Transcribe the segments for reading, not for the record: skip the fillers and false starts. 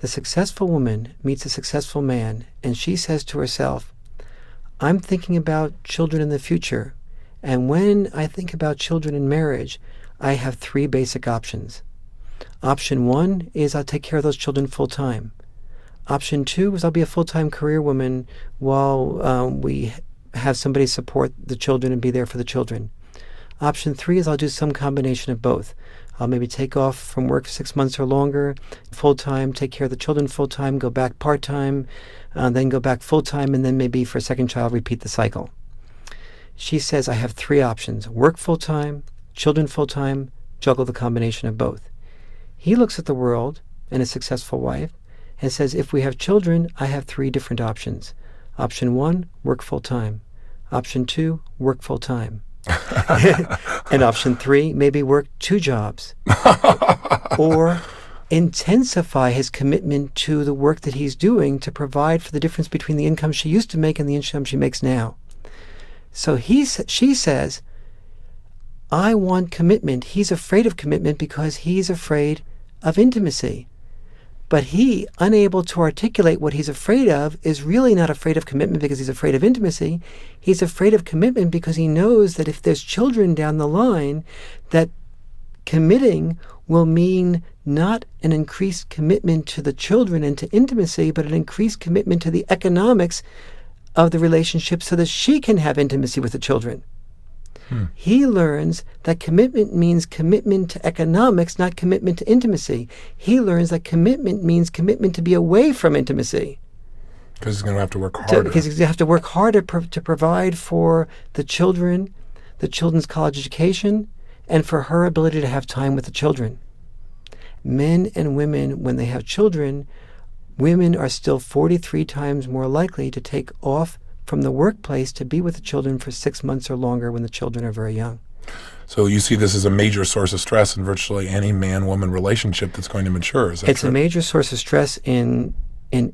The successful woman meets a successful man, and she says to herself, I'm thinking about children in the future, and when I think about children in marriage, I have three basic options. Option one is I'll take care of those children full-time. Option two is I'll be a full-time career woman while we have somebody support the children and be there for the children. Option three is I'll do some combination of both. I'll maybe take off from work 6 months or longer, full-time, take care of the children full-time, go back part-time, then go back full-time, and then maybe for a second child repeat the cycle. She says, I have three options: work full-time, children full-time, juggle the combination of both. He looks at the world and a successful wife and says, if we have children, I have three different options. Option one, work full-time. Option two, work full-time. And option three, maybe work 2 jobs. Or intensify his commitment to the work that he's doing to provide for the difference between the income she used to make and the income she makes now. So she says, I want commitment. He's afraid of commitment because he's afraid of intimacy. But he, unable to articulate what he's afraid of, is really not afraid of commitment because he's afraid of intimacy. He's afraid of commitment because he knows that if there's children down the line, that committing will mean not an increased commitment to the children and to intimacy, but an increased commitment to the economics of the relationship so that she can have intimacy with the children. He learns that commitment means commitment to economics, not commitment to intimacy. He learns that commitment means commitment to be away from intimacy. Because he's going to have to work harder. Because he's going to have to work harder to provide for the children, the children's college education, and for her ability to have time with the children. Men and women, when they have children, women are still 43 times more likely to take off from the workplace to be with the children for 6 months or longer when the children are very young. So you see this as a major source of stress in virtually any man-woman relationship that's going to mature. Is that It's true? a major source of stress in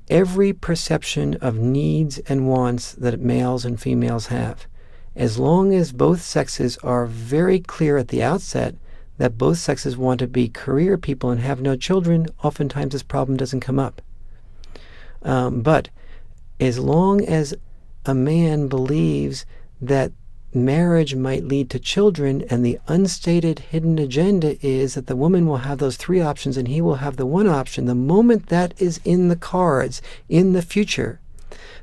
every perception of needs and wants that males and females have. As long as both sexes are very clear at the outset that both sexes want to be career people and have no children, oftentimes this problem doesn't come up. But as long as a man believes that marriage might lead to children, and the unstated hidden agenda is that the woman will have those three options and he will have the one option, the moment that is in the cards, in the future,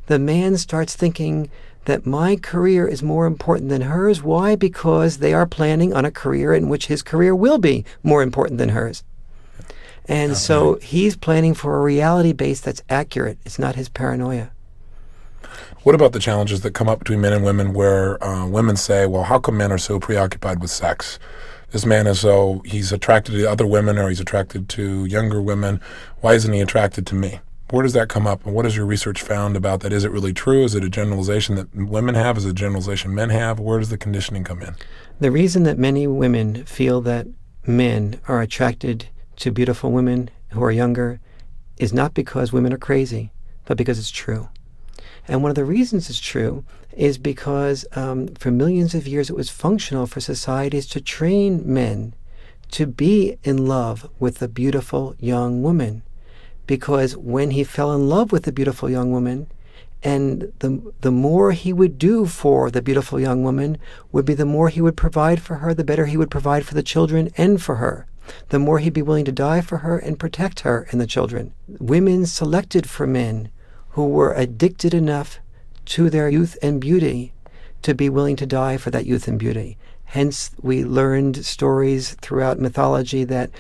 the man starts thinking that my career is more important than hers. Why? Because they are planning on a career in which his career will be more important than hers. And so he's planning for a reality base that's accurate. It's not his paranoia. What about the challenges that come up between men and women where women say, well, how come men are so preoccupied with sex? This man is so, he's attracted to other women or he's attracted to younger women. Why isn't he attracted to me? Where does that come up? And what has your research found about that? Is it really true? Is it a generalization that women have? Is it a generalization men have? Where does the conditioning come in? The reason that many women feel that men are attracted to beautiful women who are younger is not because women are crazy, but because it's true. And one of the reasons it's true is because for millions of years it was functional for societies to train men to be in love with a beautiful young woman. Because when he fell in love with the beautiful young woman, and the more he would do for the beautiful young woman would be the more he would provide for her, the better he would provide for the children and for her. The more he'd be willing to die for her and protect her and the children. Women selected for men who were addicted enough to their youth and beauty to be willing to die for that youth and beauty. Hence, we learned stories throughout mythology that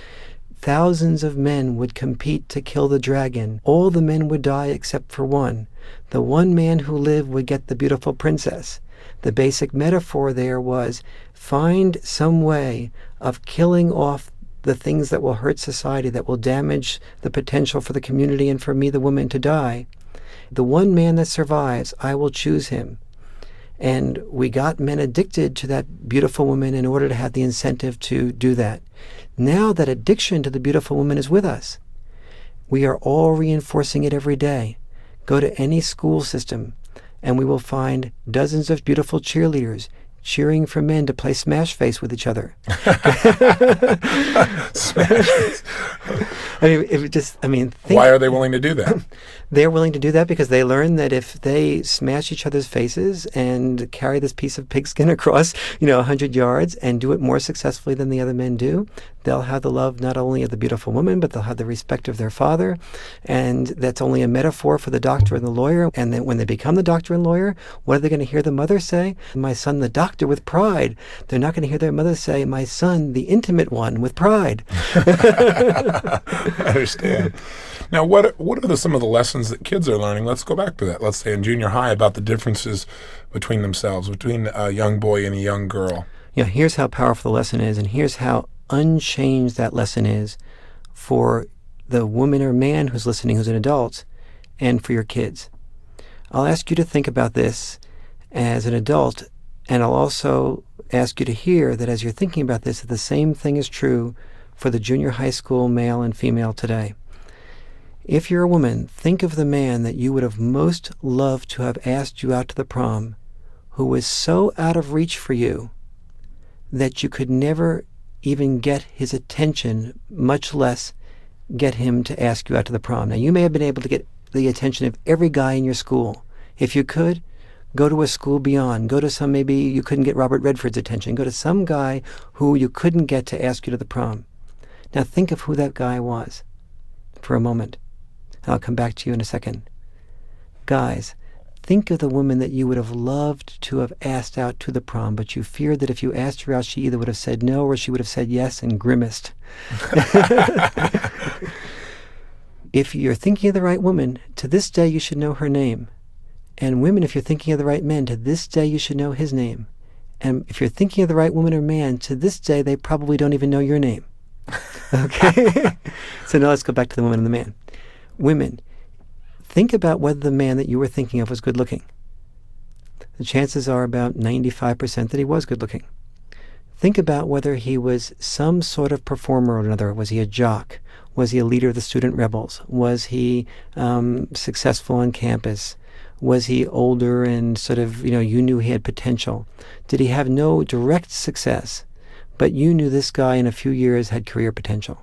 thousands of men would compete to kill the dragon. All the men would die except for one. The one man who lived would get the beautiful princess. The basic metaphor there was find some way of killing off the things that will hurt society, that will damage the potential for the community and for me, the woman, to die. The one man that survives, I will choose him. And we got men addicted to that beautiful woman in order to have the incentive to do that. Now that addiction to the beautiful woman is with us, we are all reinforcing it every day. Go to any school system, and we will find dozens of beautiful cheerleaders cheering for men to play Smash Face with each other. Smash Face. Why are they willing to do that? They're willing to do that because they learn that if they smash each other's faces and carry this piece of pigskin across, 100 yards and do it more successfully than the other men do, they'll have the love not only of the beautiful woman, but they'll have the respect of their father. And that's only a metaphor for the doctor and the lawyer. And then when they become the doctor and lawyer, what are they going to hear the mother say? My son, the doctor, with pride. They're not going to hear their mother say, my son, the intimate one, with pride. I understand. Now, what are some of the lessons that kids are learning? Let's go back to that. Let's say in junior high about the differences between themselves, between a young boy and a young girl. Here's how powerful the lesson is, and here's how unchanged that lesson is for the woman or man who's listening, who's an adult, and for your kids. I'll ask you to think about this as an adult, and I'll also ask you to hear that as you're thinking about this, that the same thing is true for the junior high school male and female today. If you're a woman, think of the man that you would have most loved to have asked you out to the prom, who was so out of reach for you that you could never even get his attention, much less get him to ask you out to the prom. Now, you may have been able to get the attention of every guy in your school. If you could, go to a school beyond. Go to some, maybe you couldn't get Robert Redford's attention. Go to some guy who you couldn't get to ask you to the prom. Now, think of who that guy was for a moment. I'll come back to you in a second. Guys, think of the woman that you would have loved to have asked out to the prom, but you feared that if you asked her out, she either would have said no or she would have said yes and grimaced. If you're thinking of the right woman, to this day you should know her name. And women, if you're thinking of the right men, to this day you should know his name. And if you're thinking of the right woman or man, to this day they probably don't even know your name. Okay? So now let's go back to the woman and the man. Women, think about whether the man that you were thinking of was good looking. The chances are about 95% that he was good looking. Think about whether he was some sort of performer or another. Was he a jock? Was he a leader of the student rebels? Was he successful on campus? Was he older and sort of, you knew he had potential? Did he have no direct success, but you knew this guy in a few years had career potential?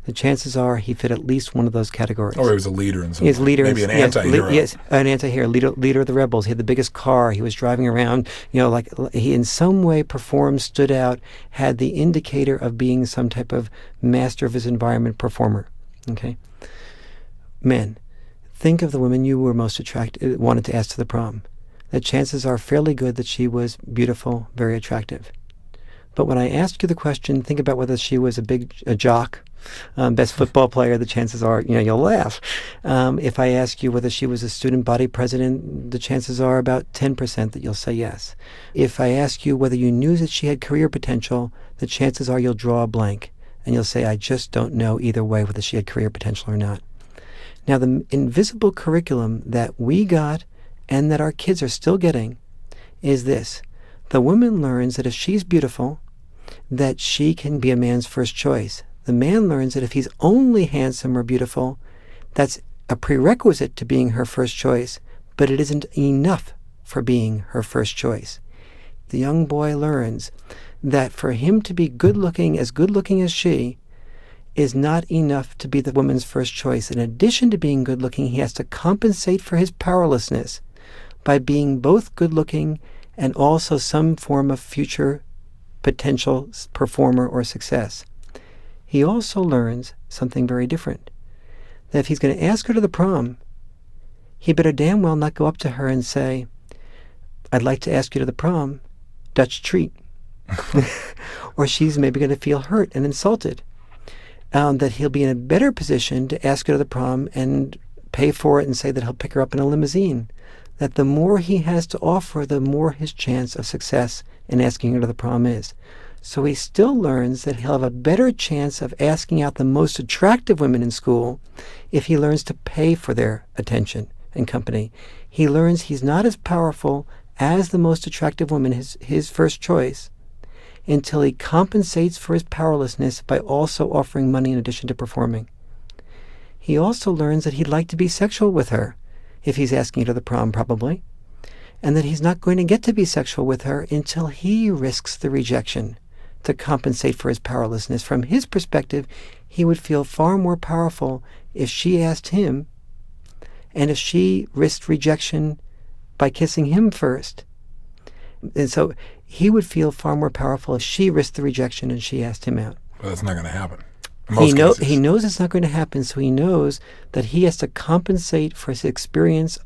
The chances are he fit at least one of those categories. Or he was a leader in some way. He was leader. Maybe an anti-hero. Yes, an anti-hero, leader of the rebels. He had the biggest car. He was driving around, like he in some way performed, stood out, had the indicator of being some type of master of his environment performer. Okay? Men, think of the woman you were most wanted to ask to the prom. The chances are fairly good that she was beautiful, very attractive. But when I ask you the question, think about whether she was a jock, best football player, the chances are, you'll laugh. If I ask you whether she was a student body president, the chances are about 10% that you'll say yes. If I ask you whether you knew that she had career potential, the chances are you'll draw a blank and you'll say, I just don't know either way whether she had career potential or not. Now, the invisible curriculum that we got and that our kids are still getting is this. The woman learns that if she's beautiful, that she can be a man's first choice. The man learns that if he's only handsome or beautiful, that's a prerequisite to being her first choice, but it isn't enough for being her first choice. The young boy learns that for him to be good looking as she, is not enough to be the woman's first choice. In addition to being good looking, he has to compensate for his powerlessness by being both good looking and also some form of future potential performer or success. He also learns something very different. That if he's going to ask her to the prom, he better damn well not go up to her and say, I'd like to ask you to the prom, Dutch treat. Or she's maybe going to feel hurt and insulted. That he'll be in a better position to ask her to the prom and pay for it and say that he'll pick her up in a limousine. That the more he has to offer, the more his chance of success in asking her to the prom is. So he still learns that he'll have a better chance of asking out the most attractive women in school if he learns to pay for their attention and company. He learns he's not as powerful as the most attractive woman, his first choice, until he compensates for his powerlessness by also offering money in addition to performing. He also learns that he'd like to be sexual with her if he's asking her to the prom, probably, and that he's not going to get to be sexual with her until he risks the rejection to compensate for his powerlessness. From his perspective, he would feel far more powerful if she asked him, and if she risked rejection by kissing him first. And so he would feel far more powerful if she risked the rejection and she asked him out. But that's not going to happen. He knows it's not going to happen, so he knows that he has to compensate for his experience